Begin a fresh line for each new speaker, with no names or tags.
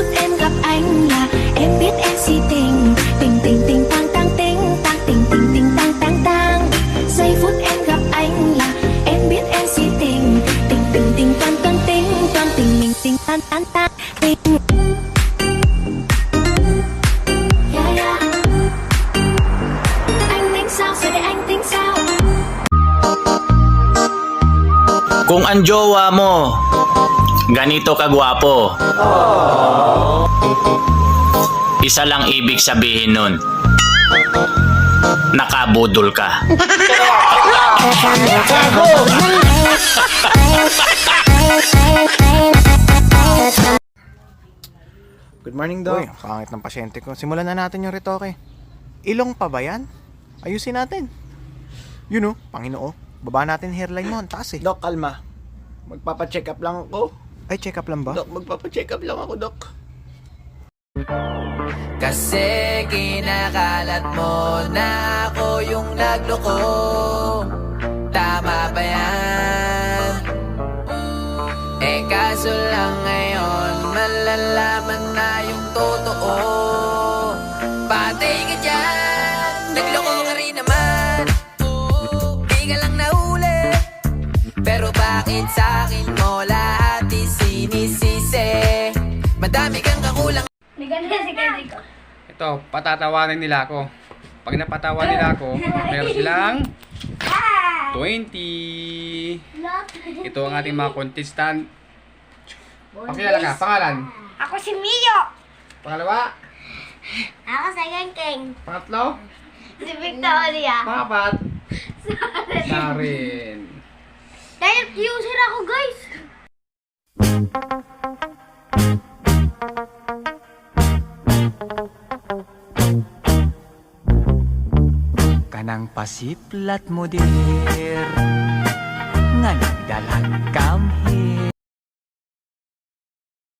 phút em gặp anh là em biết em si tình. Tình tình tình tang tang tình tang tình tình tình tang tang tang. Giây phút em gặp anh là em biết em si tình. Tình tình tình toan toan tình toan tình mình tình tan tan tan tình. Yeah, yeah. Anh tính sao giờ để anh tính sao?
Kung ang jowa mo ganito kagwapo, isa lang ibig sabihin nun, nakabudol ka.
Good morning, Doc. Uy, pangit ng pasyente ko. Simulan na natin yung retoke. Ilong pa ba yan? Ayusin natin. Yun o, Panginoo. Baba natin hairline mo, ang taas eh.
Dok, kalma. Magpapacheck up lang ako.
Ay, check up lang ba?
Dok, magpapacheck up lang ako, Dok.
Kasi kinakalat mo na ako yung nagloko. Tama ba yan? Eh kaso lang ngayon malalaman na yung totoo. Patay ka dyan, nagloko ka rin naman. Di ka lang nahuli, pero bakit sa'kin mo lahat isinisisi? Madami kang kakulang.
Ito, patatawanan nila ako. Pag napatawa nila ako, meron silang 20. Ito ang ating mga contestant. Pakilala ka, pangalan.
Ako si Mio.
Pangalawa,
Ako si King.
pangatlo,
Si Victoria.
pangapat, Darin.
Dahil user ako, guys.
Kanang pasiplat mo dir nga nagdalag ka